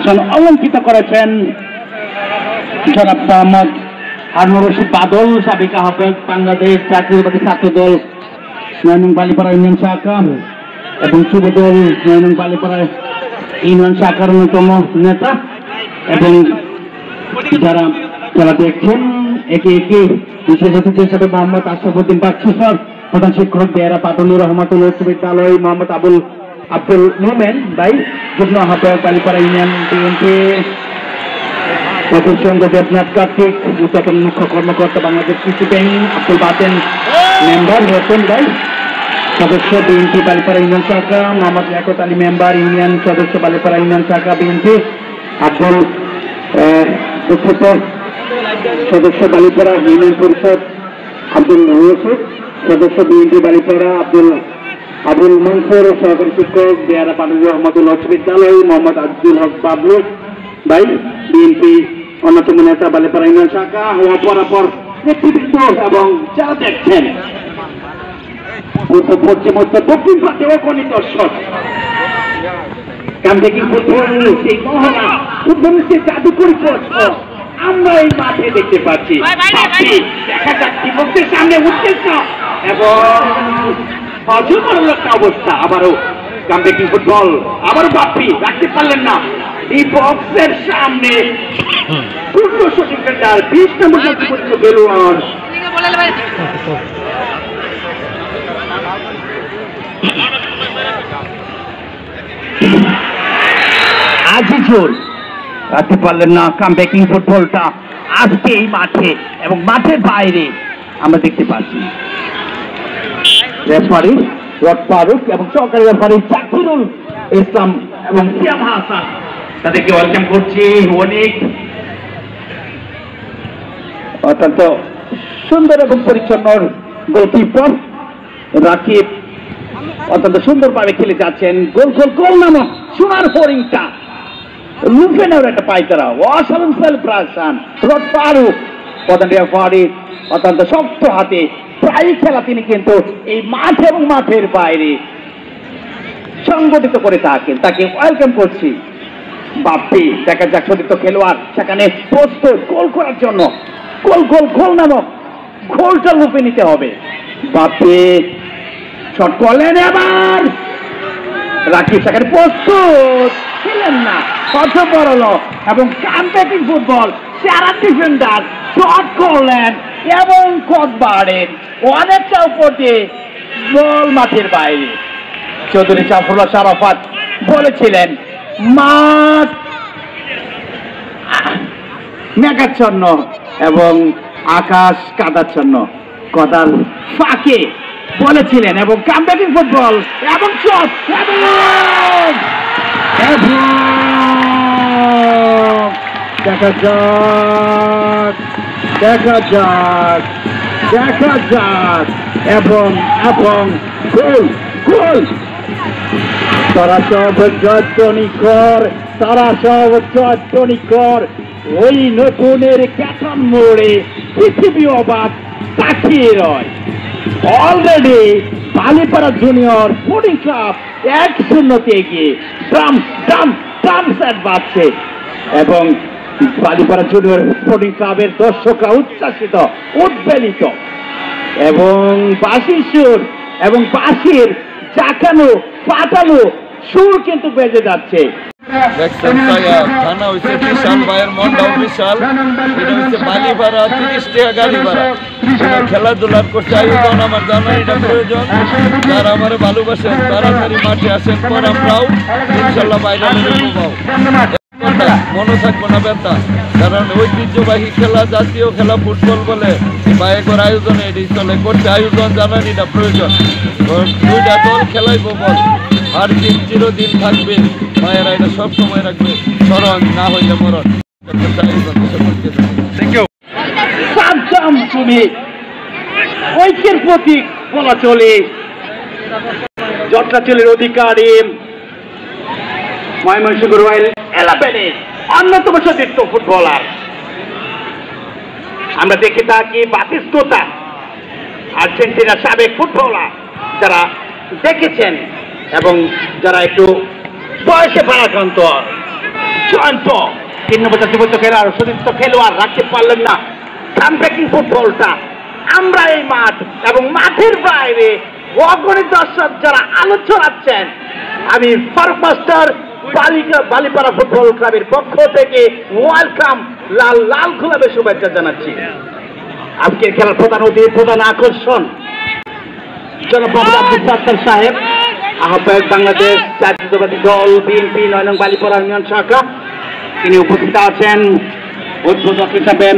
আসন অলঙ্কিত করেছেন জনাব মোহাম্মদ হারুনুর রশিদ বাদল, সাবেক আহ্বায়ক বাংলাদেশ জাতীয়তাবাদী ছাত্র দল ৯ নং বালিপাড়া ইউনিয়ন শাখা এবং যুব দল ৯ নং বালিপাড়া ইউনিয়ন শাখার অন্যতম নেতা, এবং যারা যারা দেখছেন একে একে বিশেষ অতিথি হিসেবে মোহাম্মদ আশরাফুদ্দিন বাচ্চু স্যার, প্রধান শিক্ষক বেহারা পাটুলি রহমাতুল উচ্চ বিদ্যালয়, মোহাম্মদ আব্দুল মোমেন ভাই, যুগ্ম আহ্বায়ক বালিপাড়া ইউনিয়ন বিএনপি, সংঘ দেবনাথ কার্তিক, উচ্চতন মুখ্য কর্মকর্তা বাংলাদেশ কৃষি ব্যাংক আব্দুল বাতেন মেম্বার রতন ভাই, সদস্য বিএনপি বালিপাড়া ইউনিয়ন শাখা মোহাম্মদ লিয়াকত আলী মেম্বার ইউনিয়ন সদস্য বালিপাড়া ইউনিয়ন শাখা বিএনপি, আব্দুল সদস্য বালিপাড়া ইউনিয়ন পরিষদ আব্দুল রশিদ, সদস্য বিএনপি বালিপাড়া আবুল মনসুর, সহকারী শিক্ষক বেহারা পাটুলি রহমাতুল উচ্চ বিদ্যালয়, মোহাম্মদ আজিজুল হক বাবলু ভাই, বিএনপি অন্যতম নেতা বালিপাড়া ইউনিয়ন শাখা, হওয়া পরাপর নেতৃবৃন্দ এবং যারা দেখছেন উত্তর পশ্চিম উত্তর দক্ষিণ প্রান্তে অগণিত দর্শক, কামদেগি ফুটবল সেই মহড়া উদ্বোধনের জাদুকরী পথ আমরা এই মাঠে দেখতে পাচ্ছি। দেখা যাচ্ছে বক্সের সামনে উঠতেছ না এবং অজুমার একটা অবস্থা, আবারও কামদেগি ফুটবল, আবারও বাপ্পি রাখতে পারলেন না এই বক্সের সামনে। পূর্ণ সঠিক 20 নম্বর বেলুয়ার আজিজুল রাখতে পারলেন না কামব্যাকিং ফুটবলটা আজকে এই মাঠে এবং মাঠের বাইরে আমরা দেখতে পাচ্ছি। রেফারি রড ফারুক এবং সহকারী রেফারি জাকিরুল ইসলাম এবং সিয়াম হাসান, তাদেরকে ওয়েলকাম করছি। অনেক অত্যন্ত সুন্দর এবং পরিচ্ছন্ন গোলকিপার রাকিব অত্যন্ত সুন্দরভাবে খেলে যাচ্ছেন। গোল গোল গোল নামক সোনার হরিংটা লুফে নেওয়ার একটা পাইতারা, অসাধারণ সেলিব্রেশন। রড ফারুক প্রধান রেফারি অত্যন্ত শক্ত হাতে প্রায় খেলা তিনি কিন্তু এই মাঠ এবং মাঠের বাইরে সংগঠিত করে থাকেন, তাকে ওয়েলকাম করছি। বাপ্পি দেখা যাক সতীর্থ খেলোয়াড় সেখানে প্রস্তুত গোল করার জন্য। গোল গোল গোল নামক গোলটা লুপে নিতে হবে। বাপ্পি শট করলেন, এবার রাকিব সেখানে প্রস্তুত ছিলেন না, কত বড় এবং কামব্যাকিং ফুটবল সেরা ডিফেন্ডার শট করলেন এবং কটবারের অনেকটা উপর দিয়ে বল মাঠের বাইরে। চৌধুরী সাফরুল্লাহ শারাফাত বলেছিলেন মাঠ মেঘাচ্ছন্ন এবং আকাশ কাদাচ্ছন্ন, কদাল ফাঁকে বলেছিলেন, এবং কামব্যাকিং ফুটবল এবং শট দেখা যাক দেখা যাক দেখা যাক এবং এবং গোল গোল। তারা সব জয়ধ্বনি কর, তারা সব জয়ধ্বনি কর। ওই নতুনের ক্যাটন মোড়ে পৃথিবী অবাক তাকিয়ে রয়। অলরেডি বালিপাড়া জুনিয়র ফুডিং ক্লাব 1-0 এগিয়ে ড্রাম ড্রাম ড্রাম সেট বাজছে এবং বালিপাড়া জুনিয়র ফুডিং ক্লাবের দর্শকরা উচ্ছ্বাসিত উদ্বেলিত এবং বাঁশির সুর এবং বাঁশির জাকানো পাতানো সুর কিন্তু বেজে যাচ্ছে। থানা হচ্ছে বিশাল ভাইয়ের মনটাও বিশাল, এটা হচ্ছে বালি ভাড়া 30 টাকা গাড়ি ভাড়া। খেলাধুলার করছে আয়োজন আমার জানা এটা প্রয়োজন। যারা আমার ভালোবাসেন তাড়াতাড়ি মাঠে আসেন, পর আমরাও ইনশাল্লাহ বাইরে পাবো। মনে থাকবো না ব্যথা, কারণ ঐতিহ্যবাহী খেলা জাতীয় খেলা ফুটবল বলে বাইকের আয়োজনে এটি চলে করছে আয়োজন জানান এটা প্রয়োজন। দুইটা দল খেলাইবো বল, আর দিন চিরদিন থাকবে, মায়েরা এটা সব সময় রাখবে, স্মরণ না হইলে মরণ। তুমি ঐক্যের প্রতীক বলা চলে, জটলাচলের অধিকারী ময়মনসিংহ রয়্যাল 11-এর অন্যতম সতীর্থ ফুটবলার। আমরা দেখে থাকি বাতিস্ততা আর্জেন্টিনার সাবেক ফুটবলার, যারা দেখেছেন এবং যারা একটু বয়সে ভারাক্রান্ত জয়ন্ত 3 নম্বর যুবত খেলোয়াড় সতীর্থ খেলোয়াড় রাখতে পারলেন না কামব্যাকিং ফুটবলটা। আমরা এই মাঠ এবং মাঠের বাইরে অগণিত দর্শক যারা আলো ছড়াচ্ছেন, আমি ফারুক মাস্টার বালিপাড়া ফুটবল ক্লাবের পক্ষ থেকে ওয়েলকাম লাল গোলাপের শুভেচ্ছা জানাচ্ছি। আজকের খেলার প্রধান অতিথি, প্রধান আকর্ষণ জনাব মোহাম্মদ আব্দুল সাত্তার সাহেব, আহ্বায়ক বাংলাদেশ জাতীয়তাবাদী দল বিএনপি 9 নং বালিপাড়া ইউনিয়ন শাখা। তিনি উপস্থিত আছেন উদ্বোধক হিসাবে।